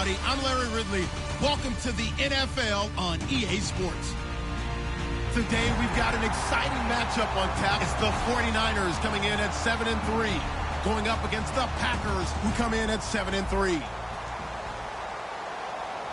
everybody. I'm Larry Ridley. Welcome to the NFL on EA Sports. Today, we've got an exciting matchup on tap. It's the 49ers coming in at 7-3, going up against the Packers, who come in at 7-3.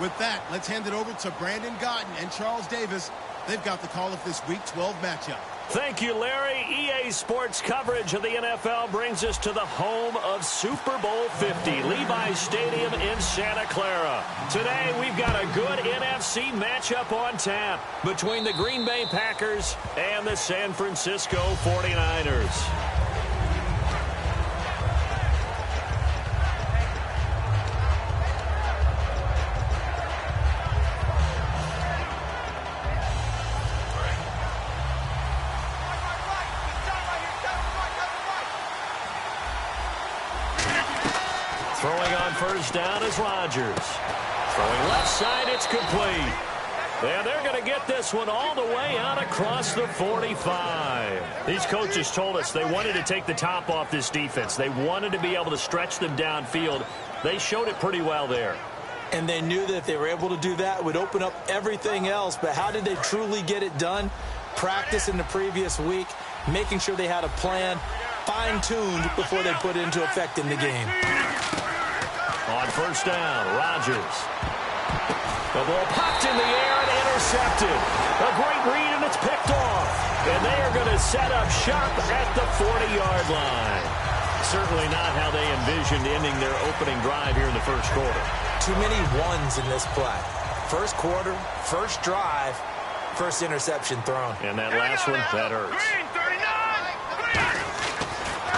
With that, let's hand it over to Brandon Gotten and Charles Davis. They've got the call of this Week 12 matchup. Thank you, Larry. EA Sports coverage of the NFL brings us to the home of Super Bowl 50, Levi's Stadium in Santa Clara. Today, we've got a good NFC matchup on tap between the Green Bay Packers and the San Francisco 49ers. Throwing on first down is Rodgers. Throwing left side, it's complete. And they're going to get this one all the way out across the 45. These coaches told us they wanted to take the top off this defense. They wanted to be able to stretch them downfield. They showed it pretty well there. And they knew that if they were able to do that, it would open up everything else. But how did they truly get it done? Practice in the previous week, making sure they had a plan, fine-tuned before they put it into effect in the game. On first down, Rodgers. The ball popped in the air and intercepted. A great read, and it's picked off. And they are going to set up shop at the 40-yard line. Certainly not how they envisioned ending their opening drive here in the first quarter. Too many ones in this play. First quarter, first drive, first interception thrown. And that last one, that hurts.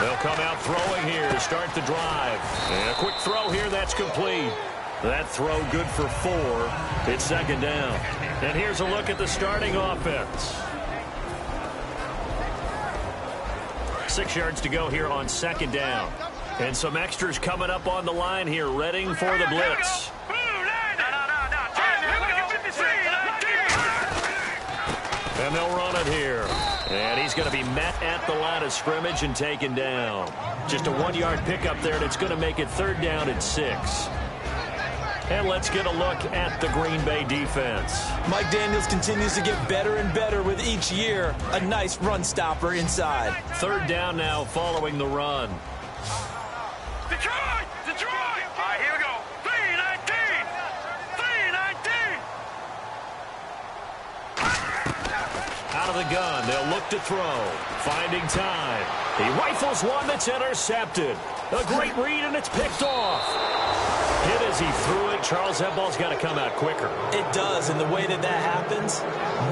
They'll come out throwing here to start the drive. And a quick throw here, that's complete. That throw good for 4. It's second down. And here's a look at the starting offense. 6 yards to go here on second down. And some extras coming up on the line here, readying for the blitz. And they'll run it here. And he's going to be met at the line of scrimmage and taken down. Just a 1-yard pickup there, and it's going to make it third down and 6. And let's get a look at the Green Bay defense. Mike Daniels continues to get better and better with each year. A nice run stopper inside. Third down now following the run. Detroit! Detroit! All right, here we go. 3-19! 3-19! Out of the gun, they'll look to throw. Finding time. He rifles one that's intercepted. A great read, and it's picked off. Hit as he threw it. Charles, that ball's got to come out quicker. It does, and the way that happens,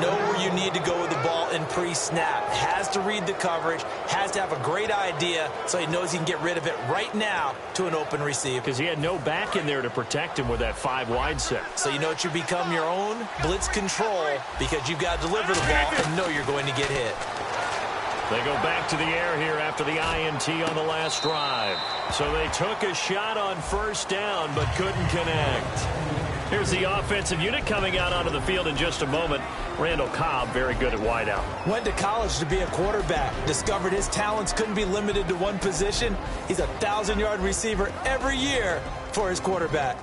know where you need to go with the ball in pre-snap. Has to read the coverage, has to have a great idea so he knows he can get rid of it right now to an open receiver. Because he had no back in there to protect him with that 5-wide set. So you know it should become your own blitz control because you've got to deliver the ball and know you're going to get hit. They go back to the air here after the INT on the last drive. So they took a shot on first down but couldn't connect. Here's the offensive unit coming out onto the field in just a moment. Randall Cobb, very good at wideout. Went to college to be a quarterback. Discovered his talents couldn't be limited to one position. He's a 1,000-yard receiver every year for his quarterback.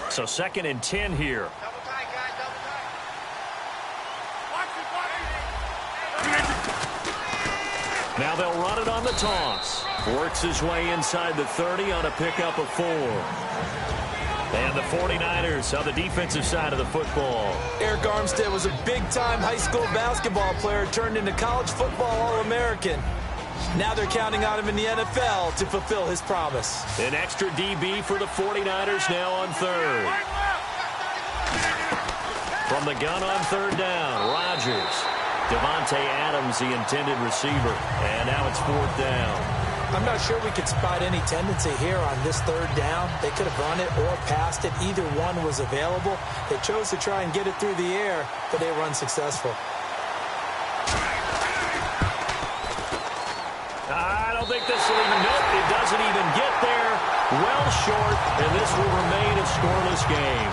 So 2nd and 10 here. Double tight, guys, double tight. Watch it. Now they'll run it on the toss. Works his way inside the 30 on a pickup of 4. And the 49ers on the defensive side of the football. Eric Armstead was a big-time high school basketball player turned into college football All-American. Now they're counting on him in the NFL to fulfill his promise. An extra DB for the 49ers now on third. From the gun on third down, Rodgers. Devontae Adams, the intended receiver. And now it's 4th down. I'm not sure we could spot any tendency here on this third down. They could have run it or passed it. Either one was available. They chose to try and get it through the air, but they were unsuccessful. I don't think this will even, nope, it doesn't even get there. Well short, and this will remain a scoreless game.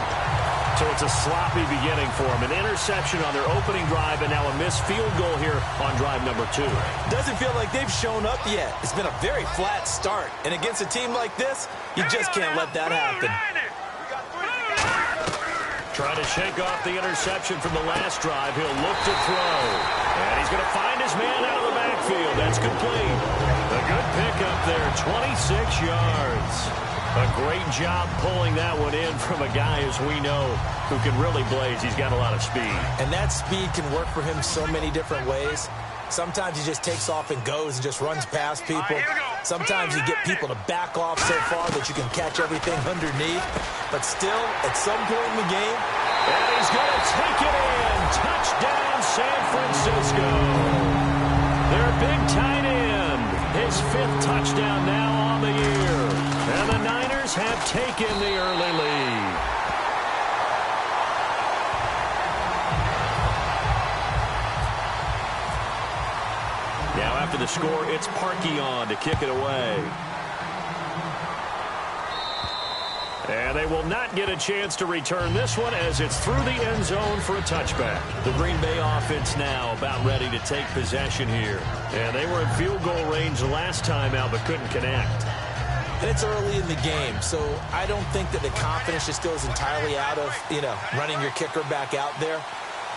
So it's a sloppy beginning for them. An interception on their opening drive, and now a missed field goal here on drive number 2. Doesn't feel like they've shown up yet. It's been a very flat start. And against a team like this, you just can't let that happen. Trying to shake off the interception from the last drive. He'll look to throw. And he's going to find his man out of the backfield. That's complete. A good pickup there, 26 yards. A great job pulling that one in from a guy, as we know, who can really blaze. He's got a lot of speed. And that speed can work for him so many different ways. Sometimes he just takes off and goes and just runs past people. Sometimes you get people to back off so far that you can catch everything underneath. But still, at some point in the game, and he's going to take it in. Touchdown, San Francisco. Their big tight end. His 5th touchdown now on the year. And the Niners have taken the early lead. Now after the score, it's Parkey on to kick it away. And they will not get a chance to return this one as it's through the end zone for a touchback. The Green Bay offense now about ready to take possession here. And they were in field goal range last time out but couldn't connect. And it's early in the game, so I don't think that the confidence just goes entirely out of, running your kicker back out there.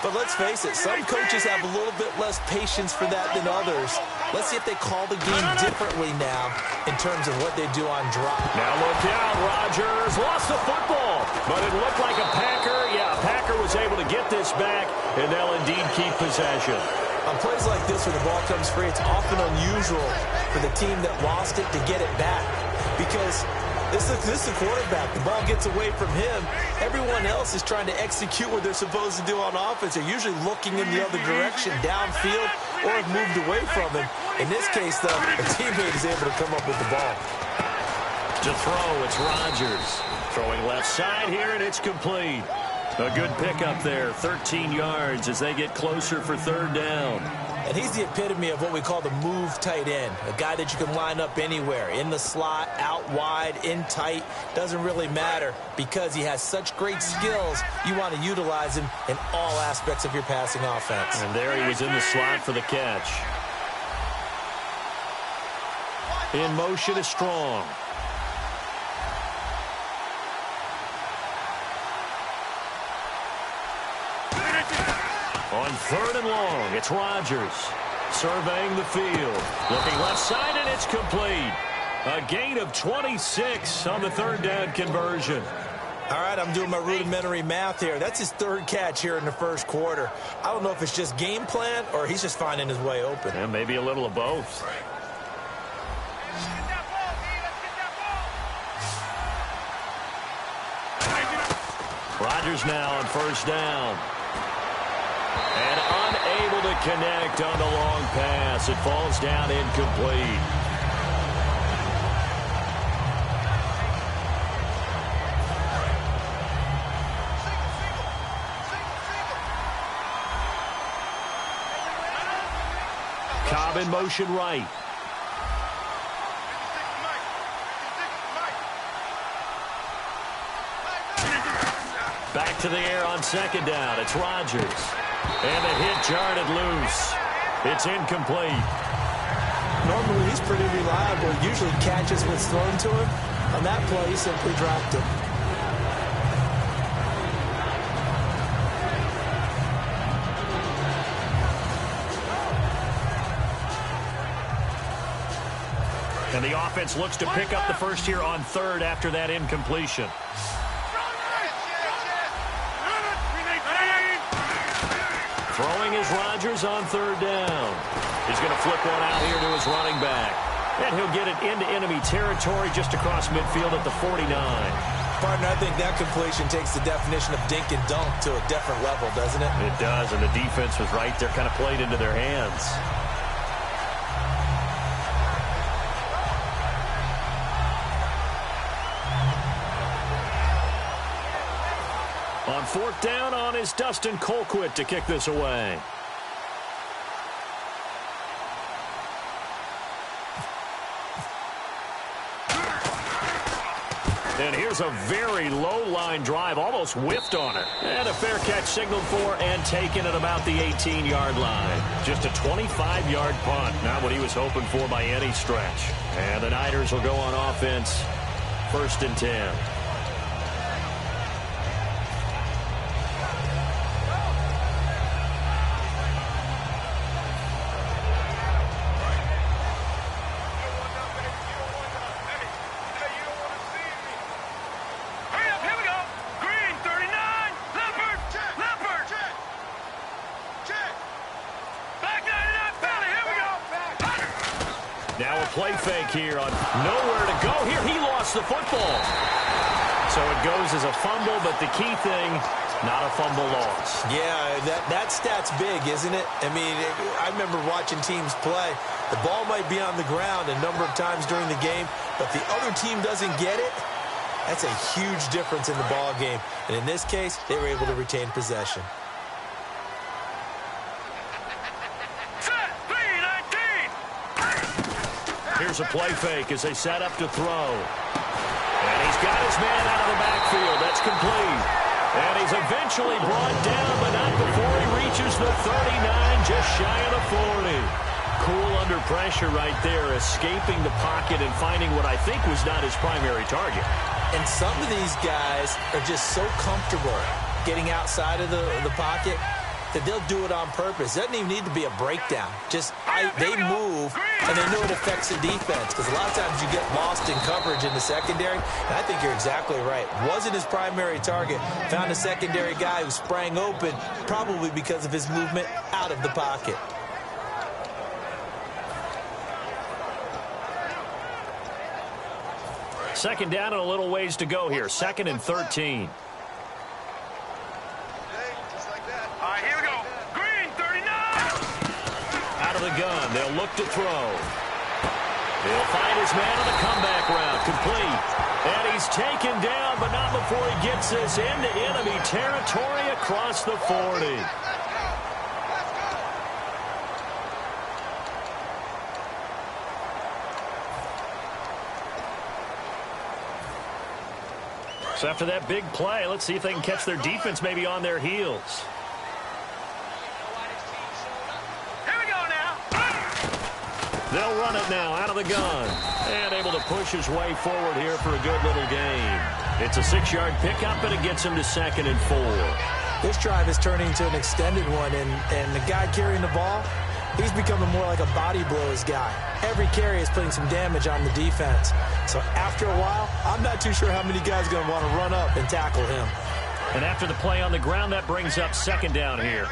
But let's face it, some coaches have a little bit less patience for that than others. Let's see if they call the game differently now in terms of what they do on drop. Now look out, Rodgers lost the football, but it looked like a Packer. Yeah, a Packer was able to get this back, and they'll indeed keep possession. On plays like this where the ball comes free, it's often unusual for the team that lost it to get it back. Because this is the quarterback. The ball gets away from him. Everyone else is trying to execute what they're supposed to do on offense. They're usually looking in the other direction, downfield, or have moved away from him. In this case, though, a teammate is able to come up with the ball. To throw, it's Rodgers. Throwing left side here, and it's complete. A good pickup there, 13 yards as they get closer for 3rd down. And he's the epitome of what we call the move tight end, a guy that you can line up anywhere, in the slot, out wide, in tight, doesn't really matter because he has such great skills. You want to utilize him in all aspects of your passing offense. And there he was in the slot for the catch. In motion is Strong. On 3rd and long, it's Rodgers surveying the field. Looking left side, and it's complete. A gain of 26 on the 3rd down conversion. All right, I'm doing my rudimentary math here. That's his 3rd catch here in the 1st quarter. I don't know if it's just game plan or he's just finding his way open. Yeah, maybe a little of both. Rodgers now on 1st down. And unable to connect on the long pass. It falls down incomplete. Cobb in motion right. Back to the air on 2nd down. It's Rodgers. And the hit jarred it loose. It's incomplete. Normally, he's pretty reliable. He usually catches what's thrown to him. On that play, he simply dropped it. And the offense looks to pick up the first here on 3rd after that incompletion. Throwing is Rodgers on 3rd down. He's going to flip one out here to his running back. And he'll get it into enemy territory just across midfield at the 49. Partner, I think that completion takes the definition of dink and dunk to a different level, doesn't it? It does, and the defense was right there, kind of played into their hands. On 4th down on is Dustin Colquitt to kick this away. And here's a very low-line drive, almost whiffed on it. And a fair catch signaled for and taken at about the 18-yard line. Just a 25-yard punt, not what he was hoping for by any stretch. And the Niners will go on offense, 1st and 10. Play fake here on nowhere to go. Here, he lost the football. So it goes as a fumble, but the key thing, not a fumble loss. Yeah, that stat's big, isn't it? I mean, I remember watching teams play. The ball might be on the ground a number of times during the game, but the other team doesn't get it. That's a huge difference in the ball game. And in this case, they were able to retain possession. Here's a play fake as they set up to throw. And he's got his man out of the backfield. That's complete. And he's eventually brought down, but not before he reaches the 39, just shy of the 40. Cool under pressure right there, escaping the pocket and finding what I think was not his primary target. And some of these guys are just so comfortable getting outside of the pocket that they'll do it on purpose. It doesn't even need to be a breakdown. Just they move, and they know it affects the defense. Because a lot of times you get lost in coverage in the secondary. And I think you're exactly right. Wasn't his primary target. Found a secondary guy who sprang open, probably because of his movement out of the pocket. Second down and a little ways to go here. 2nd and 13. The gun. They'll look to throw. He'll find his man on the comeback route. Complete. And he's taken down, but not before he gets this into enemy territory across the 40. So after that big play, let's see if they can catch their defense maybe on their heels. They'll run it now out of the gun. And able to push his way forward here for a good little gain. It's a 6-yard pickup, and it gets him to 2nd and 4. This drive is turning into an extended one, and the guy carrying the ball, he's becoming more like a body blows guy. Every carry is putting some damage on the defense. So after a while, I'm not too sure how many guys are going to want to run up and tackle him. And after the play on the ground, that brings up 2nd down here.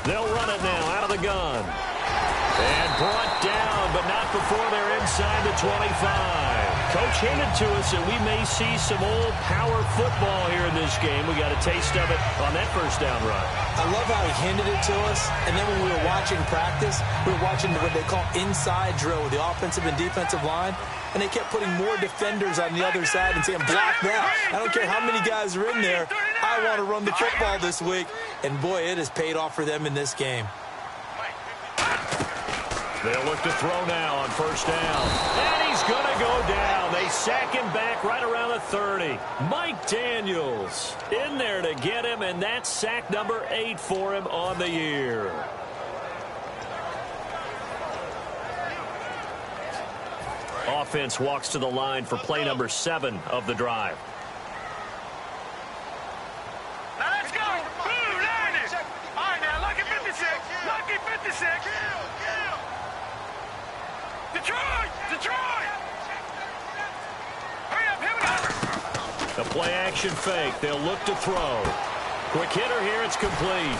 They'll run it now out of the gun. And brought down, but not before they're inside the 25. Coach hinted to us that we may see some old power football here in this game. We got a taste of it on that 1st down run. I love how he hinted it to us. And then when we were watching practice, we were watching what they call inside drill with the offensive and defensive line. And they kept putting more defenders on the other side and saying, block that. I don't care how many guys are in there. I want to run the football this week. And, boy, it has paid off for them in this game. They'll look to throw now on 1st down. And he's going to go down. They sack him back right around the 30. Mike Daniels in there to get him, and that's sack number 8 for him on the year. Offense walks to the line for play number 7 of the drive. Now let's go. Blue, line it. All right, now, lucky 56. Lucky 56. Detroit! Hurry up, here we go. The play action fake. They'll look to throw. Quick hitter here. It's complete.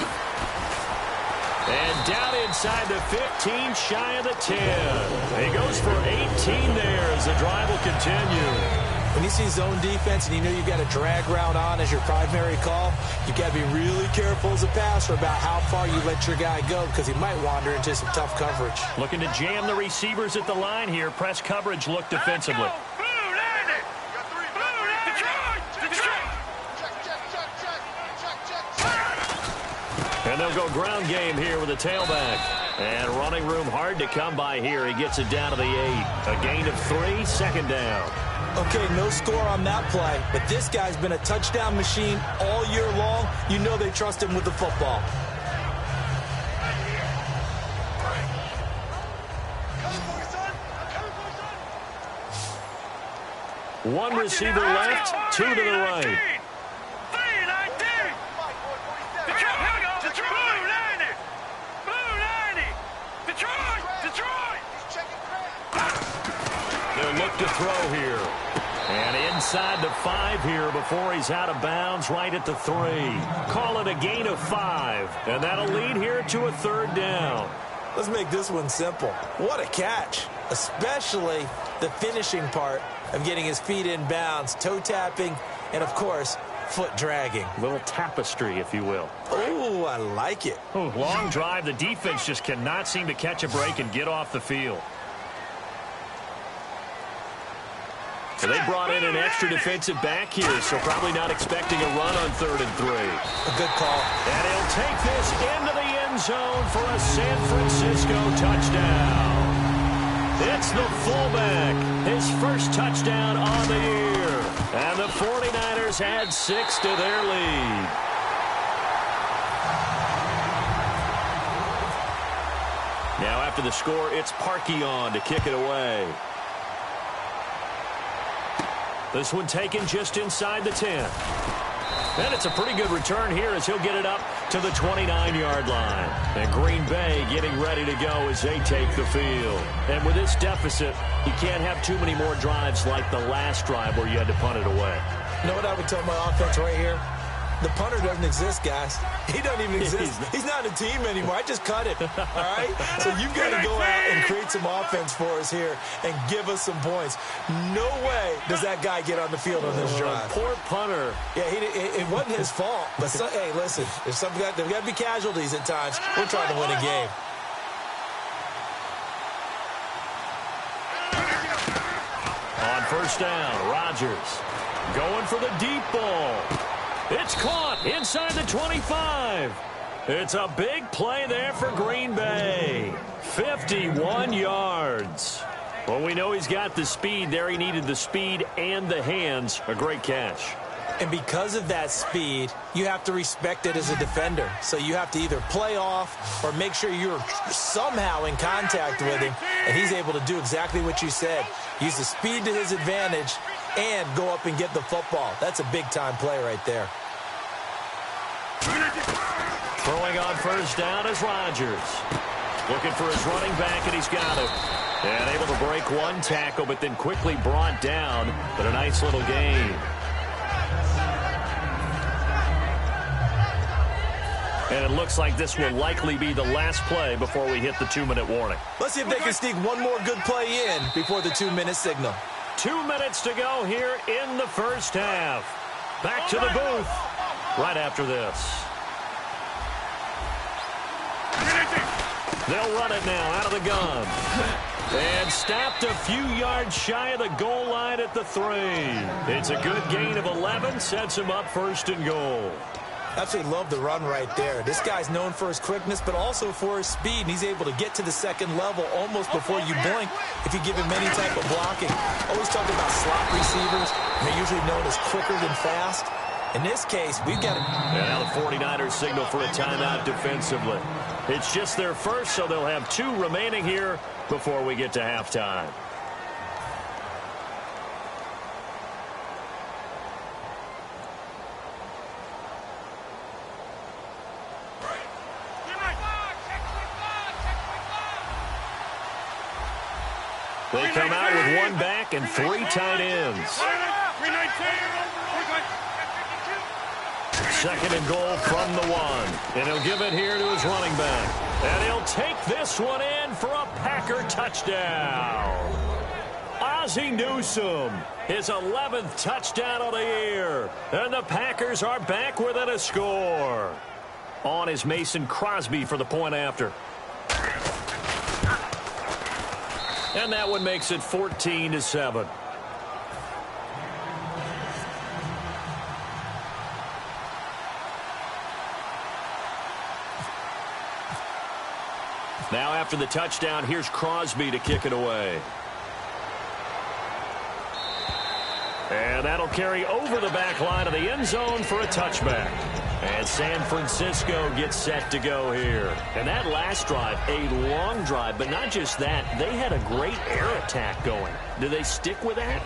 And down inside the 15, shy of the 10. He goes for 18 there as the drive will continue. When you see zone defense and you know you've got a drag route on as your primary call, you've got to be really careful as a passer about how far you let your guy go because he might wander into some tough coverage. Looking to jam the receivers at the line here. Press coverage look defensively. Blue, land it. Blue, Detroit. And they'll go ground game here with a tailback. And running room hard to come by here. He gets it down to the 8. A gain of 3, 2nd down. Okay, no score on that play, but this guy's been a touchdown machine all year long. You know they trust him with the football. One receiver left, 2 to the right. They'll look to throw here. And inside the 5 here before he's out of bounds right at the 3. Call it a gain of 5. And that'll lead here to a 3rd down. Let's make this one simple. What a catch, especially the finishing part of getting his feet in bounds, toe tapping, and, of course, foot dragging. Little tapestry, if you will. Oh, I like it. Long drive. The defense just cannot seem to catch a break and get off the field. So they brought in an extra defensive back here, so probably not expecting a run on 3rd and 3. A good call. And he'll take this into the end zone for a San Francisco touchdown. It's the fullback, his first touchdown on the year. And the 49ers add 6 to their lead. Now after the score, it's Parkey on to kick it away. This one taken just inside the 10. And it's a pretty good return here as he'll get it up to the 29-yard line. And Green Bay getting ready to go as they take the field. And with this deficit, you can't have too many more drives like the last drive where you had to punt it away. You know what I would tell my offense right here? The punter doesn't exist, guys. He doesn't even exist. He's not a team anymore. I just cut it, all right? So you've got to go out and create some offense for us here and give us some points. No way does that guy get on the field on this drive. Poor punter. Yeah, it wasn't his fault. But, hey, listen, there's got to be casualties at times. We're trying to win a game. On 1st down, Rodgers going for the deep ball. It's caught inside the 25. It's a big play there for Green Bay. 51 yards. Well, we know he's got the speed there. He needed the speed and the hands. A great catch. And because of that speed, you have to respect it as a defender. So you have to either play off or make sure you're somehow in contact with him. And he's able to do exactly what you said. Use the speed to his advantage and go up and get the football. That's a big-time play right there. Throwing on 1st down is Rodgers. Looking for his running back, and he's got it. And able to break one tackle, but then quickly brought down. But a nice little gain. And it looks like this will likely be the last play before we hit the 2-minute warning. Let's see if they can sneak one more good play in before the 2-minute signal. 2 minutes to go here in the 1st half. Back to the booth right after this. They'll run it now out of the gun. And stopped a few yards shy of the goal line at the 3. It's a good gain of 11, sets him up 1st and goal. Absolutely love the run right there. This guy's known for his quickness, but also for his speed. And he's able to get to the 2nd level almost before you blink if you give him any type of blocking. Always talk about slot receivers. They're usually known as quicker than fast. In this case, we've got to... And now the 49ers signal for a timeout defensively. It's just their first, so they'll have 2 remaining here before we get to halftime. They come out with 1 back and 3 tight ends. 2nd and goal from the 1. And he'll give it here to his running back. And he'll take this one in for a Packer touchdown. Ozzie Newsome, his 11th touchdown of the year. And the Packers are back within a score. On is Mason Crosby for the point after. And that one makes it 14-7. Now after the touchdown, here's Crosby to kick it away. And that'll carry over the back line of the end zone for a touchback. And San Francisco gets set to go here. And that last drive, a long drive, but not just that, they had a great air attack going. Do they stick with that?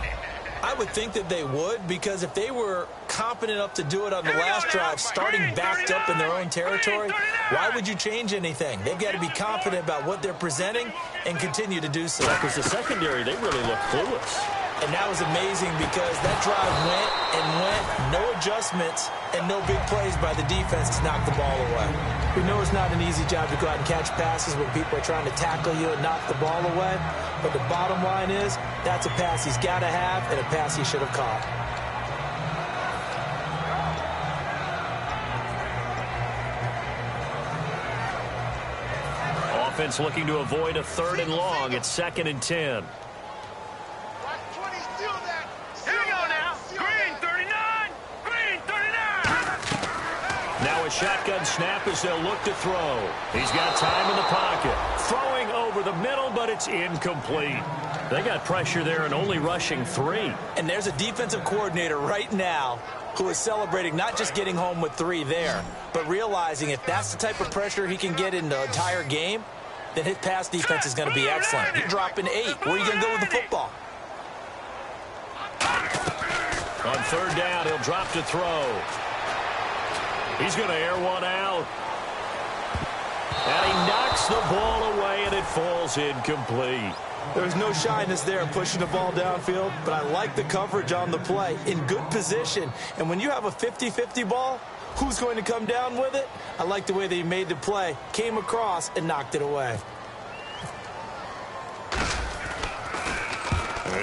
I would think that they would, because if they were competent enough to do it on the last drive, starting backed up in their own territory, why would you change anything? They've got to be confident about what they're presenting and continue to do so. Because the secondary, they really look clueless. And that was amazing because that drive went and went, no adjustments, and no big plays by the defense to knock the ball away. We know it's not an easy job to go out and catch passes when people are trying to tackle you and knock the ball away. But the bottom line is, that's a pass he's got to have and a pass he should have caught. Offense looking to avoid a 3rd and long. It's 2nd and 10. Now a shotgun snap as they'll look to throw. He's got time in the pocket. Throwing over the middle, but it's incomplete. They got pressure there and only rushing 3. And there's a defensive coordinator right now who is celebrating not just getting home with 3 there, but realizing if that's the type of pressure he can get in the entire game, then his pass defense is going to be excellent. You're dropping 8. Where are you going to go with the football? On 3rd down, he'll drop to throw. He's going to air one out. And he knocks the ball away, and it falls incomplete. There's no shyness there pushing the ball downfield, but I like the coverage on the play. In good position. And when you have a 50-50 ball, who's going to come down with it? I like the way they made the play, came across, and knocked it away.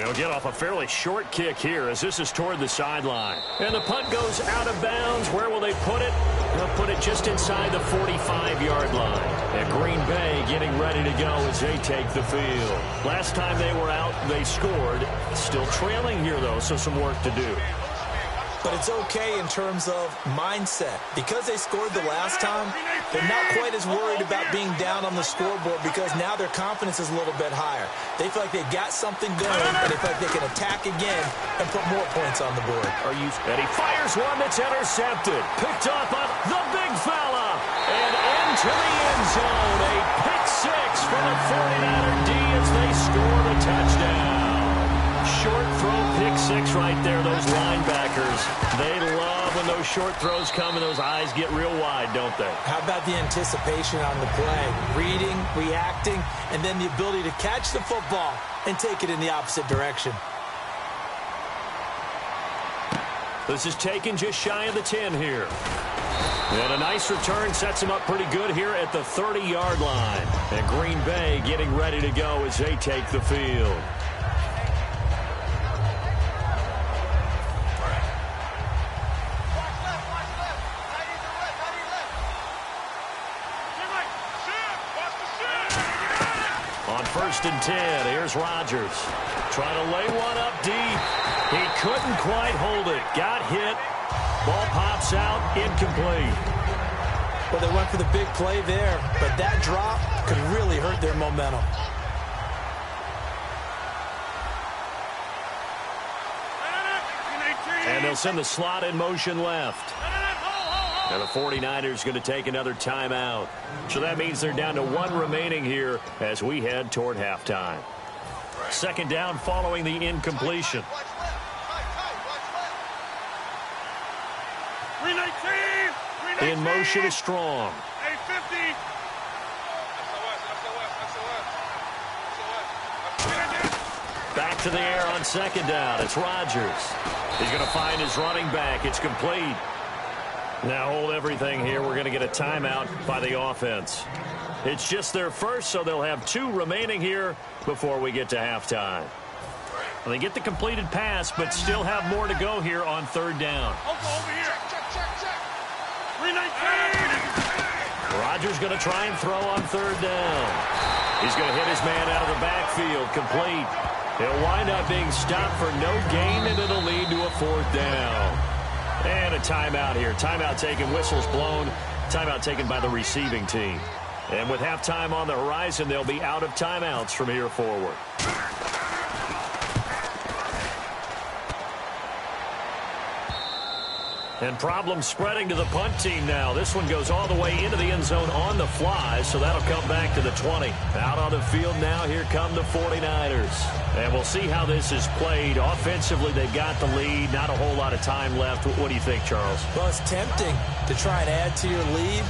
He'll get off a fairly short kick here as this is toward the sideline. And the punt goes out of bounds. Where will they put it? They'll put it just inside the 45-yard line. And Green Bay getting ready to go as they take the field. Last time they were out, they scored. Still trailing here, though, so some work to do. But it's okay in terms of mindset. Because they scored the last time, they're not quite as worried about being down on the scoreboard because now their confidence is a little bit higher. They feel like they've got something going, and they feel like they can attack again and put more points on the board. And he fires one that's intercepted. Picked up on the big fella. And into the end zone. A pick 6 for the 49er D as they score the touchdown. Short throw, pick 6 right there. Those linebackers, they love when those short throws come and those eyes get real wide, don't they? How about the anticipation on the play? Reading, reacting, and then the ability to catch the football and take it in the opposite direction. This is taken just shy of the 10 here. And a nice return sets him up pretty good here at the 30-yard line. And Green Bay getting ready to go as they take the field. On 1st and 10, here's Rodgers. Trying to lay one up deep. He couldn't quite hold it. Got hit. Ball pops out. Incomplete. Well, they went for the big play there, but that drop could really hurt their momentum. And they'll send the slot in motion left. And the 49ers going to take another timeout. So that means they're down to 1 remaining here as we head toward halftime. 2nd down following the incompletion. In motion is Strong. Back to the air on 2nd down. It's Rodgers. He's going to find his running back. It's complete. Now hold everything here. We're going to get a timeout by the offense. It's just their first, so they'll have 2 remaining here before we get to halftime. Well, they get the completed pass, but still have more to go here on 3rd down. Rodgers going to try and throw on 3rd down. He's going to hit his man out of the backfield. Complete. He'll wind up being stopped for no gain, and it'll lead to a 4th down. And a timeout here. Timeout taken, whistles blown. Timeout taken by the receiving team. And with halftime on the horizon, they'll be out of timeouts from here forward. And problems spreading to the punt team now. This one goes all the way into the end zone on the fly, so that'll come back to the 20. Out on the field now, here come the 49ers. And we'll see how this is played. Offensively, they've got the lead. Not a whole lot of time left. What do you think, Charles? Well, it's tempting to try and add to your lead,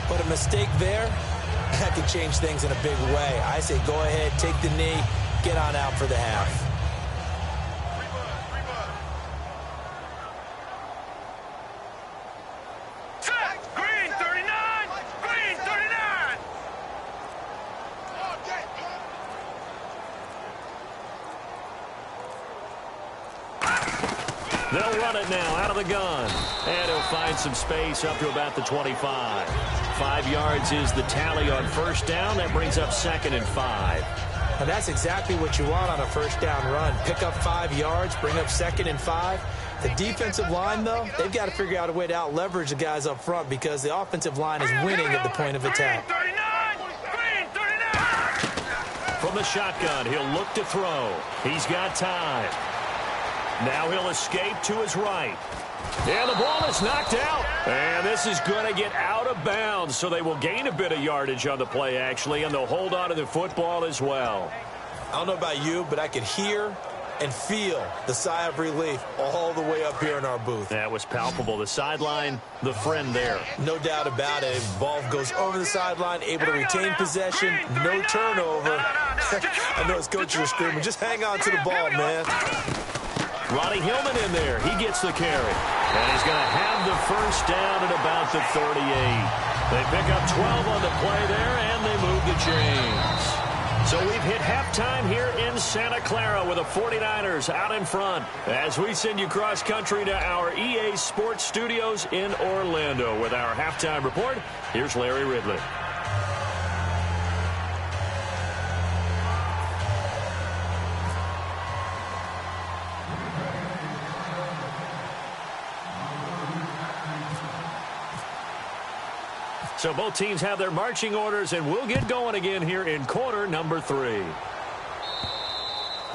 but a mistake there, that could change things in a big way. I say go ahead, take the knee, get on out for the half. They'll run it now out of the gun. And he'll find some space up to about the 25. 5 yards is the tally on first down. That brings up 2nd and 5. And that's exactly what you want on a first down run. Pick up 5 yards, bring up 2nd and 5. The defensive line, though, they've got to figure out a way to out-leverage the guys up front because the offensive line is winning at the point of attack. From the shotgun, he'll look to throw. He's got time. Now he'll escape to his right. And the ball is knocked out. And this is going to get out of bounds, so they will gain a bit of yardage on the play, actually, and they'll hold on to the football as well. I don't know about you, but I could hear and feel the sigh of relief all the way up here in our booth. That was palpable. The sideline, the friend there. No doubt about it. Ball goes over the sideline, able to retain possession, no turnover. I know his coaches are screaming, just hang on to the ball, man. Ronnie Hillman in there. He gets the carry. And he's going to have the first down at about the 38. They pick up 12 on the play there, and they move the chains. So we've hit halftime here in Santa Clara with the 49ers out in front. As we send you cross-country to our EA Sports Studios in Orlando with our halftime report, here's Larry Ridley. So both teams have their marching orders, and we'll get going again here in quarter number 3.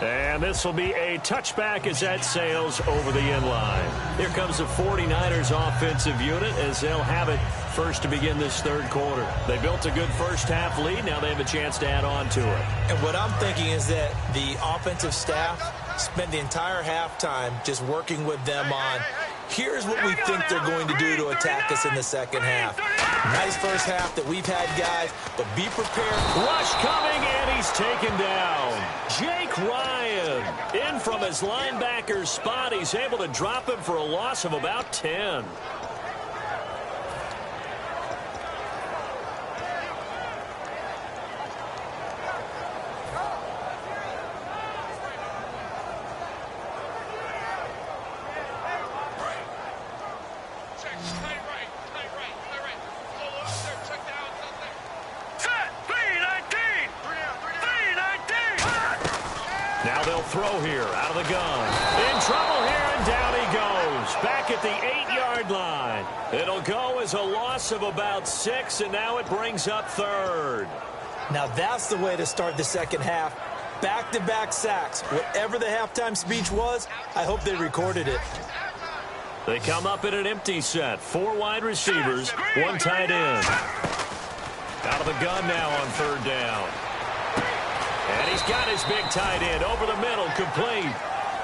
And this will be a touchback as that sails over the end line. Here comes the 49ers offensive unit as they'll have it first to begin this third quarter. They built a good first half lead. Now they have a chance to add on to it. And what I'm thinking is that the offensive staff spent the entire halftime just working with them on here's what we think they're going to do to attack us in the second half. Nice first half that we've had, guys, but be prepared. Rush coming, and he's taken down. Jake Ryan in from his linebacker spot. He's able to drop him for a loss of about 10. Now they'll throw here out of the gun. In trouble here, and down he goes. Back at the 8-yard line. It'll go as a loss of about 6, and now it brings up third. Now that's the way to start the second half. Back-to-back sacks. Whatever the halftime speech was, I hope they recorded it. They come up in an empty set. 4 wide receivers, 1 tight end. Out of the gun now on third down. And he's got his big tight end over the middle, complete.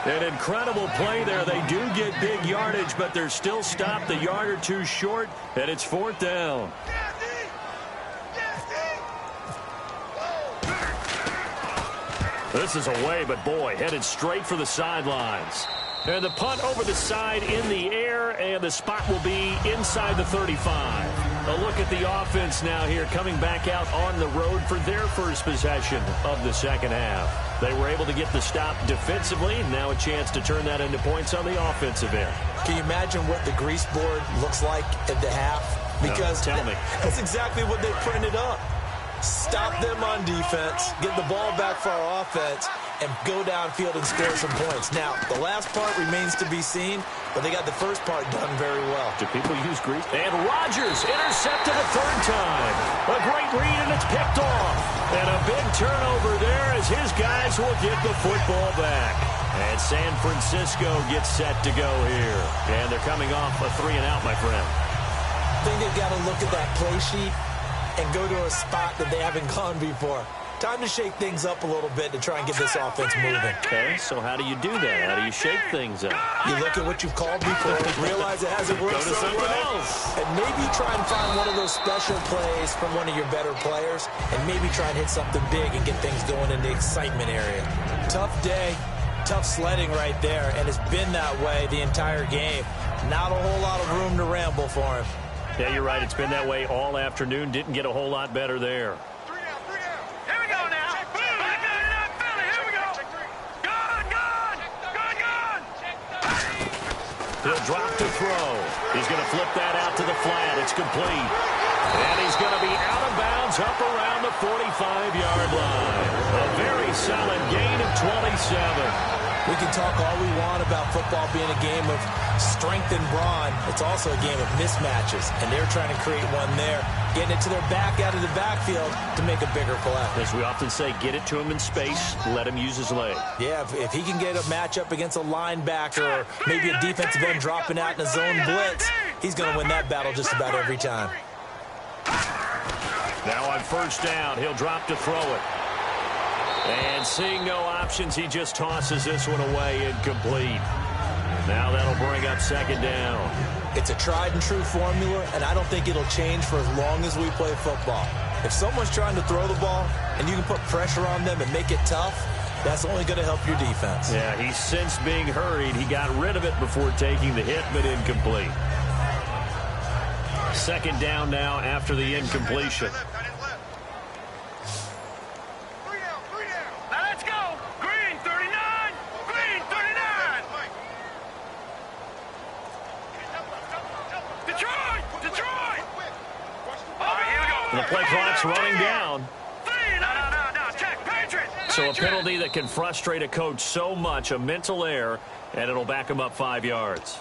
An incredible play there. They do get big yardage, but they're still stopped a yard or 2 short, and it's 4th down. This is away, but boy, headed straight for the sidelines. And the punt over the side in the air, and the spot will be inside the 35. A look at the offense now here, coming back out on the road for their first possession of the second half. They were able to get the stop defensively, and now a chance to turn that into points on the offensive end. Can you imagine what the grease board looks like at the half? Because no, tell me. That's exactly what they printed up. Stop them on defense, get the ball back for our offense, and go downfield and score some points. Now, the last part remains to be seen, but they got the first part done very well. Do people use grease? And Rodgers intercepted a third time. A great read, and it's picked off. And a big turnover there as his guys will get the football back. And San Francisco gets set to go here. And they're coming off a 3-and-out, my friend. I think they've got to look at that play sheet and go to a spot that they haven't gone before. Time to shake things up a little bit to try and get this offense moving. Okay, so how do you do that? How do you shake things up? You look at what you've called before, realize it hasn't worked Go to so something well, else. and maybe try and find one of those special plays from one of your better players, and maybe try and hit something big and get things going in the excitement area. Tough day, tough sledding right there, and it's been that way the entire game. Not a whole lot of room to ramble for him. Yeah, you're right. It's been that way all afternoon. Didn't get a whole lot better there. Here we go now. Boom, I got it up, Philly. Here we go. Gone. He'll drop to throw. He's going to flip that out to the flat. It's complete. And he's going to be out of bounds up around the 45-yard line. A very solid gain of 27. We can talk all we want about football being a game of strength and brawn. It's also a game of mismatches, and they're trying to create one there, getting it to their back out of the backfield to make a bigger play. As we often say, get it to him in space, let him use his leg. Yeah, if he can get a matchup against a linebacker or maybe a defensive end dropping out in a zone blitz, he's going to win that battle just about every time. Now on first down, he'll drop to throw it. And seeing no options, he just tosses this one away, incomplete. Now that'll bring up second down. It's a tried-and-true formula, and I don't think it'll change for as long as we play football. If someone's trying to throw the ball and you can put pressure on them and make it tough, that's only going to help your defense. Yeah, he's since being hurried. He got rid of it before taking the hit, but incomplete. Second down now after the incompletion. The play clock's running down. So a penalty that can frustrate a coach so much, a mental error, and it'll back him up 5 yards.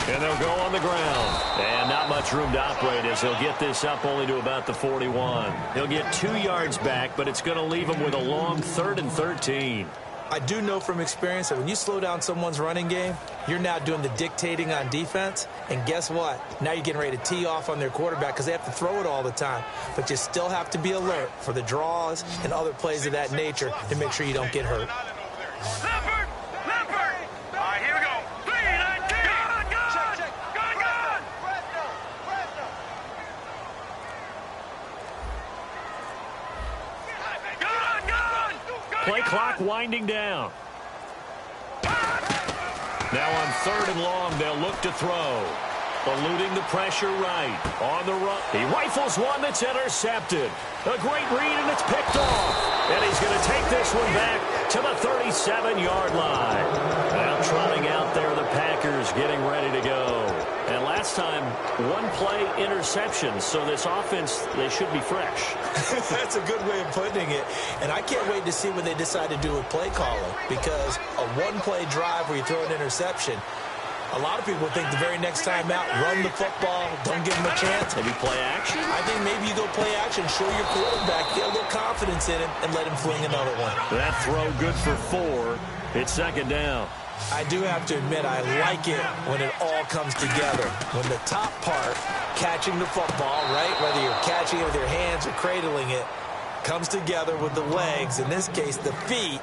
And they'll go on the ground. And not much room to operate as he'll get this up only to about the 41. He'll get 2 yards back, but it's going to leave him with a long 3rd and 13. I do know from experience that when you slow down someone's running game, you're now doing the dictating on defense. And guess what? Now you're getting ready to tee off on their quarterback because they have to throw it all the time. But you still have to be alert for the draws and other plays of that nature to make sure you don't get hurt. Play clock winding down. Now on 3rd and long, they'll look to throw. Eluding the pressure right. On the run. He rifles one that's intercepted. A great read, and it's picked off. And he's going to take this one back to the 37-yard line. Now trotting out there, the Packers getting ready to go. And last time, 1 play interception. So this offense, they should be fresh. That's a good way of putting it. And I can't wait to see what they decide to do with play calling. Because a 1-play drive where you throw an interception, a lot of people think the very next time out, run the football, don't give him a chance. Maybe play action? I think maybe you go play action, show your quarterback, get a little confidence in him, and let him fling another one. That throw good for 4. It's second down. I do have to admit, I like it when it all comes together. When the top part, catching the football, right, whether you're catching it with your hands or cradling it, comes together with the legs, in this case the feet,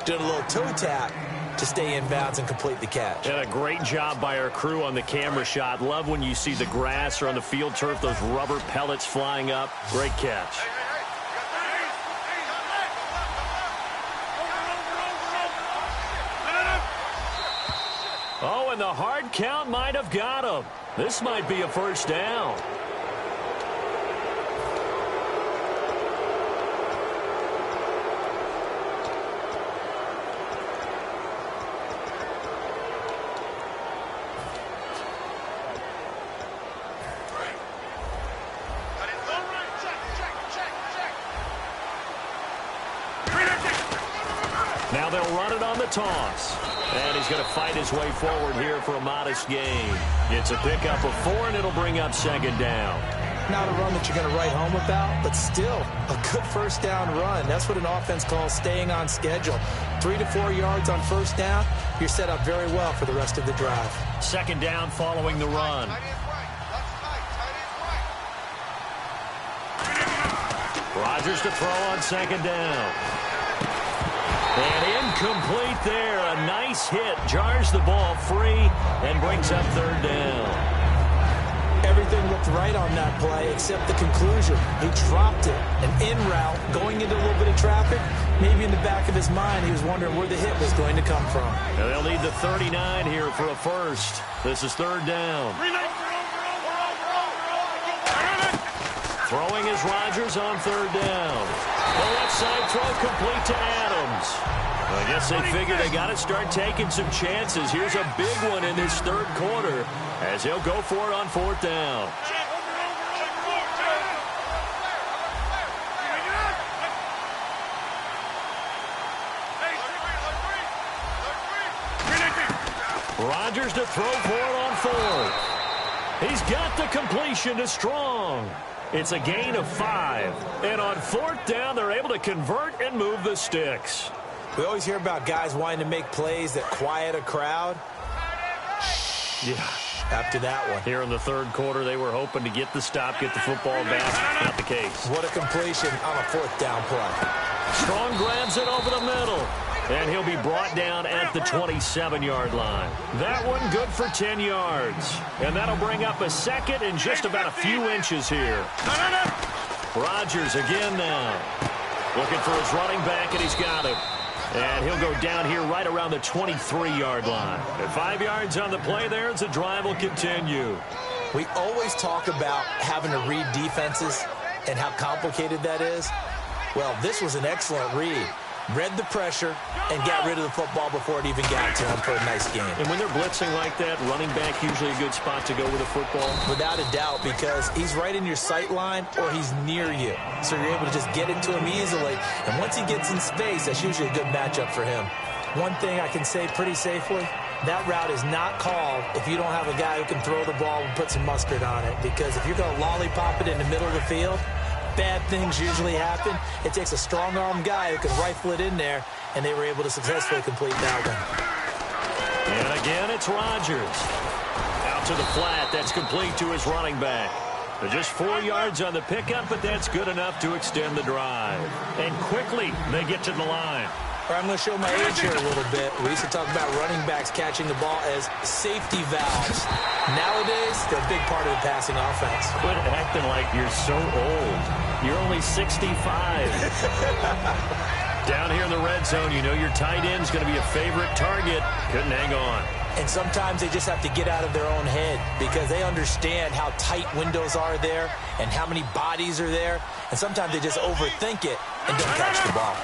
doing a little toe tap to stay in bounds and complete the catch. And a great job by our crew on the camera shot. Love when you see the grass or on the field turf, those rubber pellets flying up. Great catch. Oh, and the hard count might have got him. This might be a first down. Now they'll run it on the toss. And he's going to fight his way forward here for a modest gain. It's a pickup of 4, and it'll bring up second down. Not a run that you're going to write home about, but still a good first down run. That's what an offense calls staying on schedule. 3 to 4 yards on first down, you're set up very well for the rest of the drive. Second down following the run. Rodgers to throw on second down. And incomplete there. A nice hit. Jars the ball free and brings up third down. Everything looked right on that play except the conclusion. He dropped it. An in route going into a little bit of traffic. Maybe in the back of his mind he was wondering where the hit was going to come from. And they'll need the 39 here for a first. This is third down. Throwing is Rodgers on third down. The left side throw complete to Adams. I guess they figure they got to start taking some chances. Here's a big one in this third quarter as he'll go for it on fourth down. Rodgers to throw for it on fourth. He's got the completion to Strong. It's a gain of 5. And on fourth down, they're able to convert and move the sticks. We always hear about guys wanting to make plays that quiet a crowd. Yeah. After that one. Here in the third quarter, they were hoping to get the stop, get the football back. Not the case. What a completion on a fourth down play. Strong grabs it over the middle. And he'll be brought down at the 27-yard line. That one good for 10 yards. And that'll bring up a second in just about a few inches here. Rodgers again now. Looking for his running back, and he's got him. And he'll go down here right around the 23-yard line. At 5 yards on the play there as the drive will continue. We always talk about having to read defenses and how complicated that is. Well, this was an excellent read. Read the pressure and got rid of the football before it even got to him for a nice game. And when they're blitzing like that, running back usually a good spot to go with a football? Without a doubt, because he's right in your sight line or he's near you. So you're able to just get it to him easily. And once he gets in space, that's usually a good matchup for him. One thing I can say pretty safely, that route is not called if you don't have a guy who can throw the ball and put some mustard on it. Because if you're going to lollipop it in the middle of the field, bad things usually happen. It takes a strong-arm guy who can rifle it in there, and they were able to successfully complete that one. And again, it's Rodgers. Out to the flat. That's complete to his running back. They're just 4 yards on the pickup, but that's good enough to extend the drive. And quickly, they get to the line. All right, I'm going to show my age here a little bit. We used to talk about running backs catching the ball as safety valves. Nowadays, they're a big part of the passing offense. Quit acting like you're so old. You're only 65. Down here in the red zone, you know your tight end's going to be a favorite target. Couldn't hang on. And sometimes they just have to get out of their own head because they understand how tight windows are there and how many bodies are there. And sometimes they just overthink it and don't catch the ball.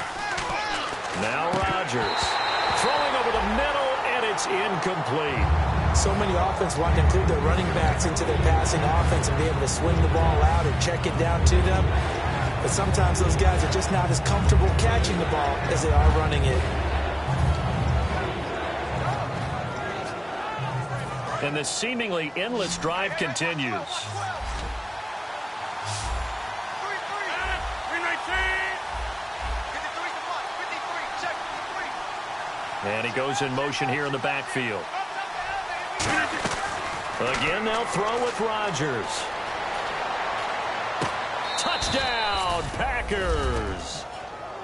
Now Rodgers throwing over the middle, and it's incomplete. So many offenses want to include their running backs into their passing offense and be able to swing the ball out or check it down to them. But sometimes those guys are just not as comfortable catching the ball as they are running it. And the seemingly endless drive continues. And he goes in motion here in the backfield. Again, they'll throw with Rodgers. Touchdown, Packers.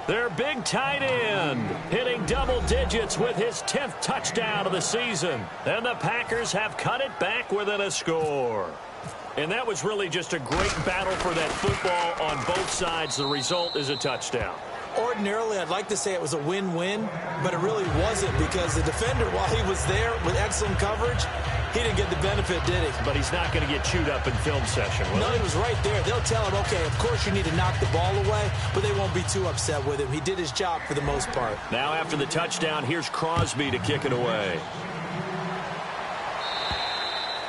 Their big tight end hitting double digits with his 10th touchdown of the season. And the Packers have cut it back within a score. And that was really just a great battle for that football on both sides. The result is a touchdown. Ordinarily, I'd like to say it was a win-win, but it really wasn't because the defender, while he was there with excellent coverage, he didn't get the benefit, did he? But he's not going to get chewed up in film session, will he? No, he was right there. They'll tell him, okay, of course you need to knock the ball away, but they won't be too upset with him. He did his job for the most part. Now after the touchdown, here's Crosby to kick it away.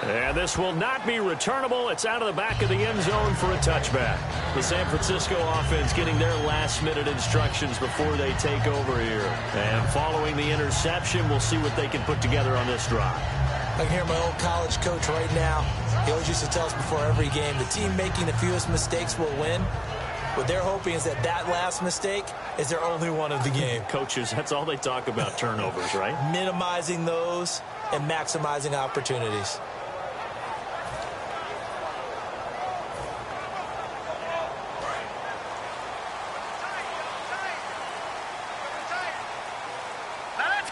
And this will not be returnable. It's out of the back of the end zone for a touchback. The San Francisco offense getting their last-minute instructions before they take over here. And following the interception, we'll see what they can put together on this drive. I can hear my old college coach right now. He always used to tell us before every game, the team making the fewest mistakes will win. What they're hoping is that last mistake is their only one of the game. Coaches, that's all they talk about, turnovers, right? Minimizing those and maximizing opportunities.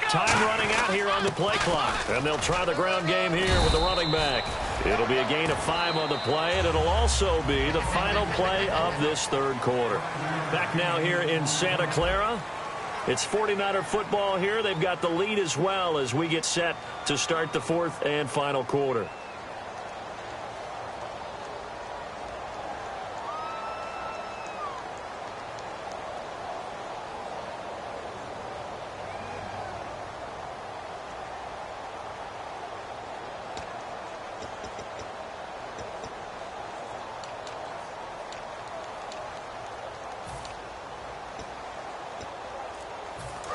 Time running out here on the play clock. And they'll try the ground game here with the running back. It'll be a gain of 5 on the play, and it'll also be the final play of this third quarter. Back now here in Santa Clara. It's 49er football here. They've got the lead as well as we get set to start the fourth and final quarter.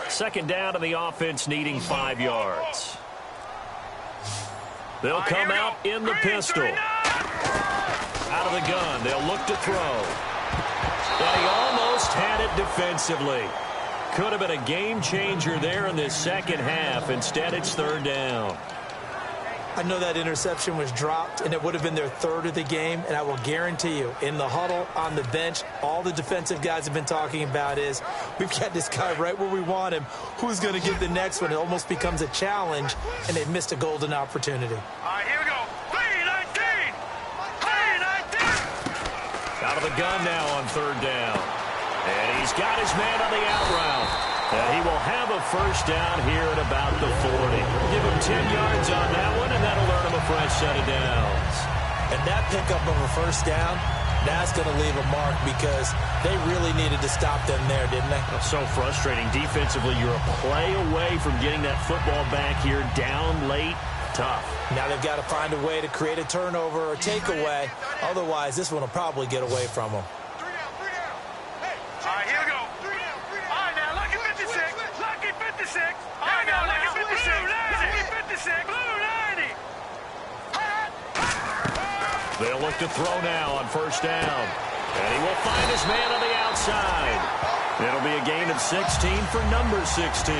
Second down to the offense needing 5 yards. They'll come out in the pistol. Out of the gun. They'll look to throw. And he almost had it defensively. Could have been a game changer there in this second half. Instead, it's third down. I know that interception was dropped, and it would have been their third of the game, and I will guarantee you, in the huddle, on the bench, all the defensive guys have been talking about is, we've got this guy right where we want him. Who's going to get the next one? It almost becomes a challenge, and they've missed a golden opportunity. All right, here we go. 3-19. 3-19. Out of the gun now on third down. And he's got his man on the out route. And he will have a first down here at about the 40. Give him 10 yards on that one, and that'll earn him a fresh set of downs. And that pickup of a first down, that's going to leave a mark because they really needed to stop them there, didn't they? So frustrating. Defensively, you're a play away from getting that football back here down late. Tough. Now they've got to find a way to create a turnover or takeaway. Otherwise, this one will probably get away from them. All right, here we go. All right, now, lucky 56. Lucky 56. All right, now, lucky 56. Lucky 56. Blue 90. They'll look to throw now on first down. And he will find his man on the outside. It'll be a gain of 16 for number 16.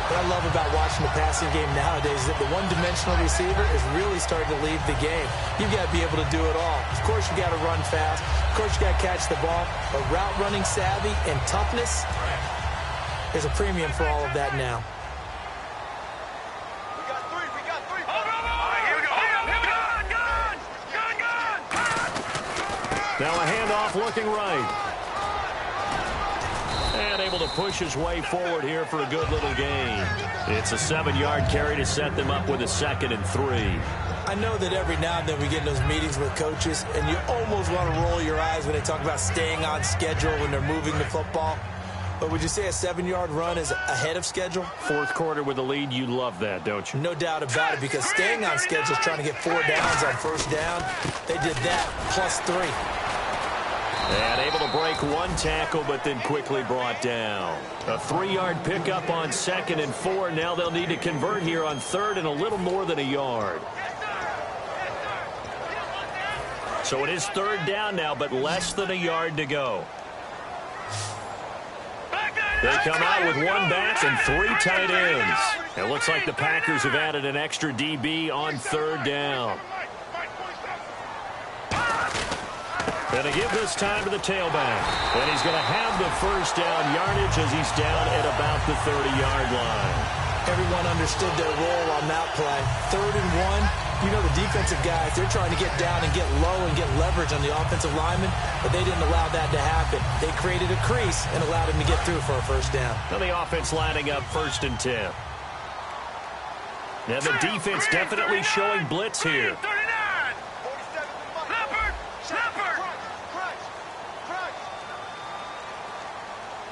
What I love about watching the passing game nowadays is that the one-dimensional receiver is really starting to leave the game. You've got to be able to do it all. Of course, you got to run fast. Of course, you got to catch the ball. But route running savvy and toughness, there's a premium for all of that now. We got three. All right, here we go. Gun. Now a handoff looking right. And able to push his way forward here for a good little gain. It's a 7-yard carry to set them up with a 2nd and 3. I know that every now and then we get in those meetings with coaches, and you almost want to roll your eyes when they talk about staying on schedule when they're moving the football. But would you say a 7-yard run is ahead of schedule? Fourth quarter with the lead, you love that, don't you? No doubt about it, because staying on schedule is trying to get 4 downs on first down. They did that plus 3. And able to break 1 tackle, but then quickly brought down. A 3-yard pickup on 2nd and 4. Now they'll need to convert here on 3rd and a little more than a yard. So it is 3rd down now, but less than a yard to go. They come out with 1 back and 3 tight ends. It looks like the Packers have added an extra DB on 3rd down. And to give this time to the tailback. And he's going to have the first down yardage as he's down at about the 30-yard line. Everyone understood their role on that play. 3rd and 1. You know the defensive guys, they're trying to get down and get low and get leverage on the offensive lineman, but they didn't allow that to happen. They created a crease and allowed him to get through for a first down. Now the offense lining up 1st and 10. Now the defense definitely showing blitz here.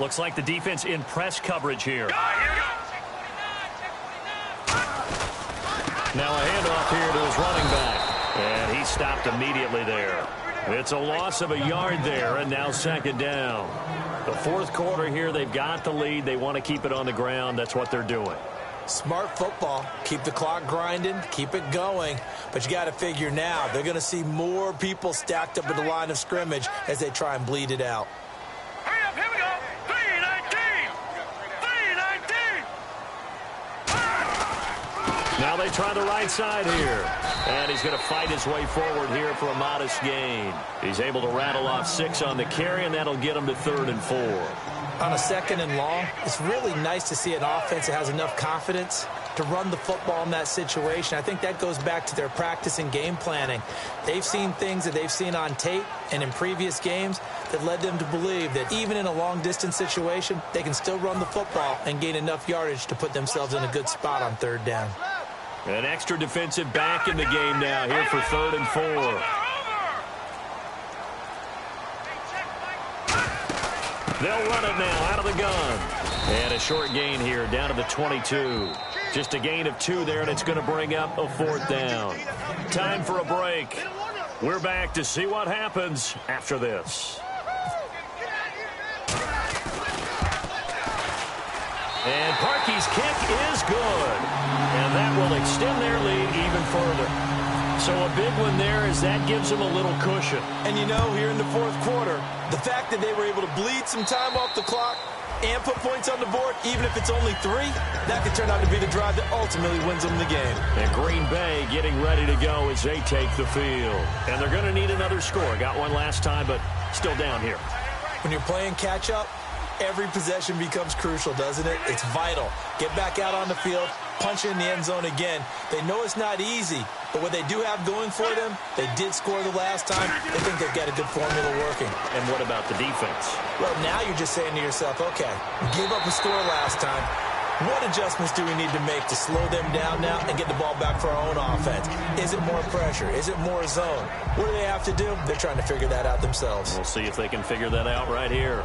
Looks like the defense in press coverage here. Now a handoff here to his running back. stopped immediately there. It's a loss of a yard there, and now second down. The fourth quarter here, they've got the lead. They want to keep it on the ground. That's what they're doing. Smart football. Keep the clock grinding. Keep it going. But you got to figure now, they're going to see more people stacked up at the line of scrimmage as they try and bleed it out. Hurry up, here we go. 3-19. Now they try the right side here. And he's going to fight his way forward here for a modest gain. He's able to rattle off 6 on the carry, and that'll get him to 3rd and 4. On a 2nd and long, it's really nice to see an offense that has enough confidence to run the football in that situation. I think that goes back to their practice and game planning. They've seen things that they've seen on tape and in previous games that led them to believe that even in a long-distance situation, they can still run the football and gain enough yardage to put themselves in a good spot on 3rd down. An extra defensive back in the game now here for 3rd and 4. They'll run it now out of the gun. And a short gain here down to the 22. Just a gain of 2 there, and it's going to bring up a 4th down. Time for a break. We're back to see what happens after this. And Parkey's kick is good. And that will extend their lead even further. So a big one there as that gives them a little cushion. And you know, here in the fourth quarter, the fact that they were able to bleed some time off the clock and put points on the board, even if it's only 3, that could turn out to be the drive that ultimately wins them the game. And Green Bay getting ready to go as they take the field. And they're going to need another score. Got one last time, but still down here. When you're playing catch-up, every possession becomes crucial, doesn't it? It's vital. Get back out on the field, punch in the end zone again. They know it's not easy, but what they do have going for them, they did score the last time. They think they've got a good formula working. And what about the defense? Well, now you're just saying to yourself, okay, give up a score last time. What adjustments do we need to make to slow them down now and get the ball back for our own offense? Is it more pressure? Is it more zone? What do they have to do? They're trying to figure that out themselves. We'll see if they can figure that out right here.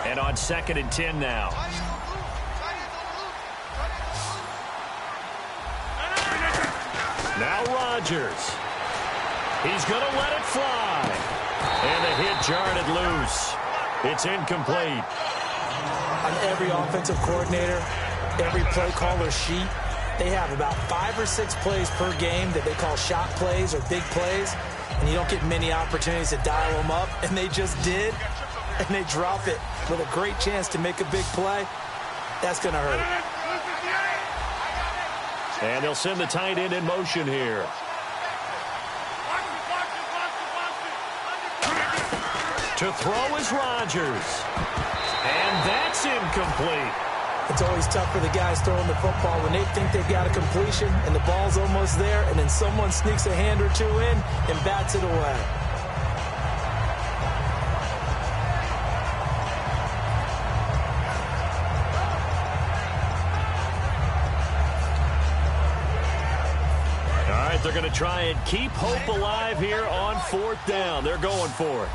And on 2nd and 10 now. Now Rodgers. He's going to let it fly. And the hit jarred it loose. It's incomplete. On every offensive coordinator, every play caller sheet, they have about 5 or 6 plays per game that they call shot plays or big plays. And you don't get many opportunities to dial them up. And they just did. And they drop it with a great chance to make a big play. That's going to hurt. And they'll send the tight end in motion here. To throw is Rodgers. And that's incomplete. It's always tough for the guys throwing the football when they think they've got a completion and the ball's almost there, and then someone sneaks a hand or 2 in and bats it away. They're going to try and keep hope alive here on 4th down. They're going for it.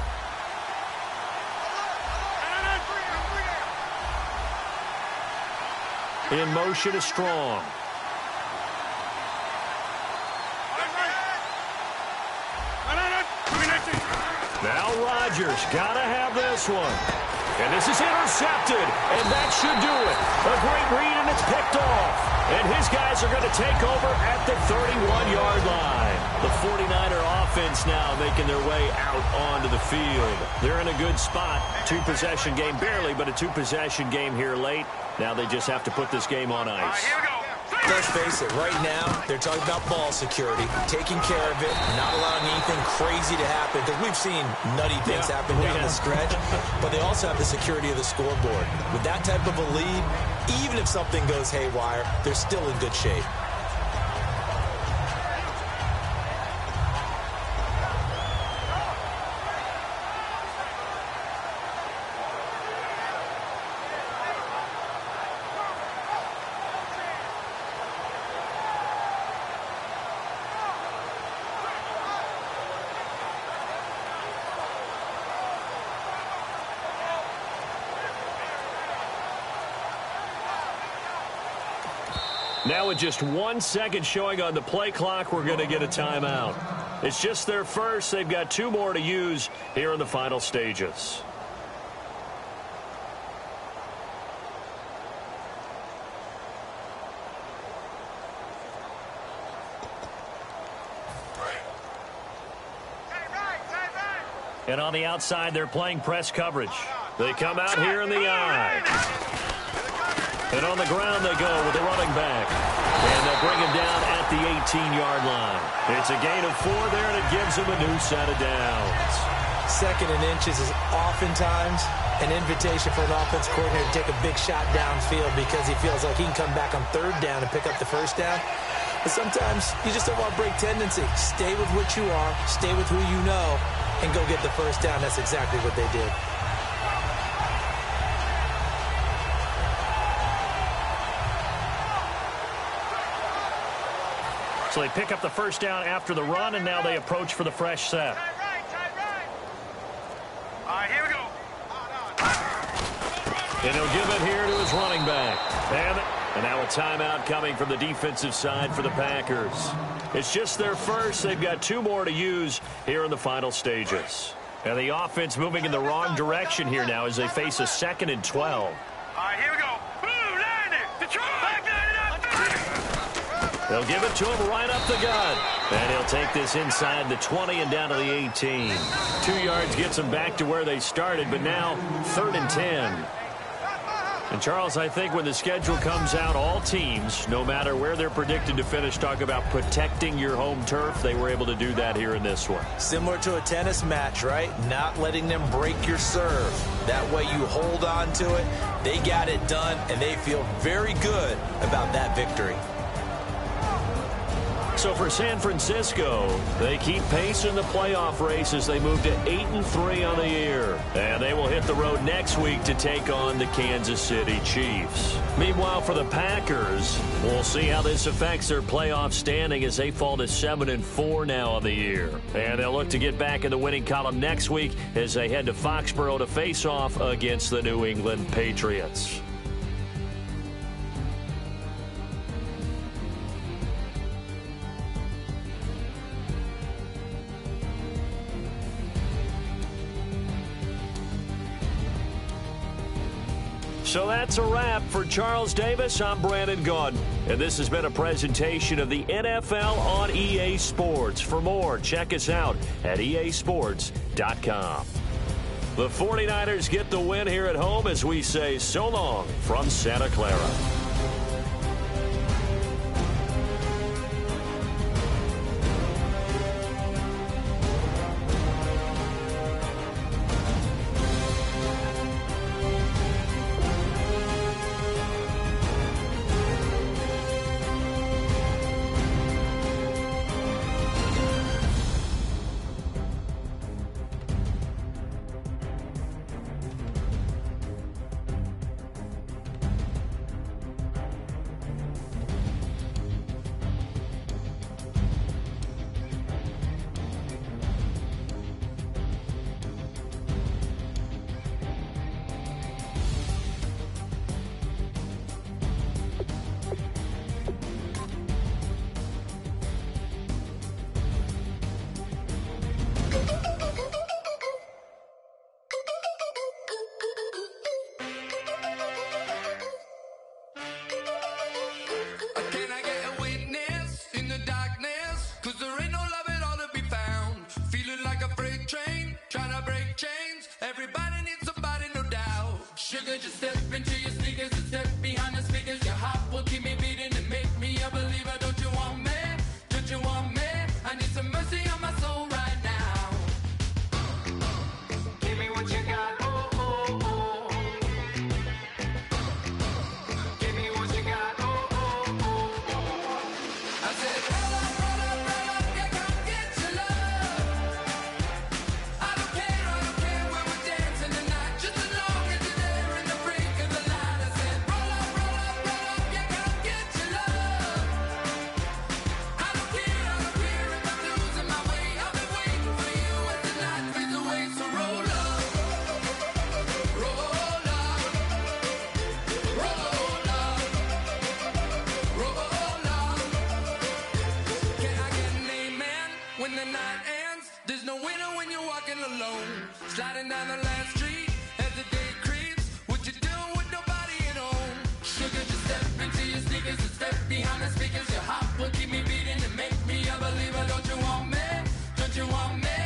In motion is Strong. Now Rodgers got to have this one. And this is intercepted. And that should do it. A great read, and it's picked off. And his guys are going to take over at the 31-yard line. The 49er offense now making their way out onto the field. They're in a good spot. 2-possession game, barely, but a 2-possession game here late. Now they just have to put this game on ice. Here we go. Let's face it, right now, they're talking about ball security, taking care of it, not allowing anything crazy to happen, because we've seen nutty things happen down the stretch, but they also have the security of the scoreboard. With that type of a lead, even if something goes haywire, they're still in good shape. Now with just 1 second showing on the play clock, we're going to get a timeout. It's just their first. They've got 2 more to use here in the final stages. And on the outside, they're playing press coverage. They come out here in the eye. And on the ground they go with the running back. And they'll bring him down at the 18-yard line. It's a gain of 4 there, and it gives him a new set of downs. 2nd and inches is oftentimes an invitation for an offense coordinator to take a big shot downfield because he feels like he can come back on 3rd down and pick up the 1st down. But sometimes you just don't want to break tendency. Stay with what you are, stay with who you know, and go get the 1st down. That's exactly what they did. So they pick up the 1st down after the run, and now they approach for the fresh set. All right, here we go. And he'll give it here to his running back. And now a timeout coming from the defensive side for the Packers. It's just their first. They've got 2 more to use here in the final stages. And the offense moving in the wrong direction here now as they face a 2nd and 12. All right, here we go. Boom, line it. Detroit. Back They'll give it to him right up the gut. And he'll take this inside the 20 and down to the 18. 2 yards gets them back to where they started, but now 3rd and 10. And, Charles, I think when the schedule comes out, all teams, no matter where they're predicted to finish, talk about protecting your home turf. They were able to do that here in this one. Similar to a tennis match, right? Not letting them break your serve. That way you hold on to it. They got it done, and they feel very good about that victory. So for San Francisco, they keep pace in the playoff race as they move to 8-3 on the year. And they will hit the road next week to take on the Kansas City Chiefs. Meanwhile, for the Packers, we'll see how this affects their playoff standing as they fall to 7-4 now on the year. And they'll look to get back in the winning column next week as they head to Foxborough to face off against the New England Patriots. So that's a wrap. For Charles Davis, I'm Brandon Gaudin. And this has been a presentation of the NFL on EA Sports. For more, check us out at easports.com. The 49ers get the win here at home as we say so long from Santa Clara. Sliding down the last street as the day creeps. What you doing with nobody at home? Sugar, just step into your sneakers and step behind the speakers. Your heart will keep me beating and make me a believer. Don't you want me? Don't you want me?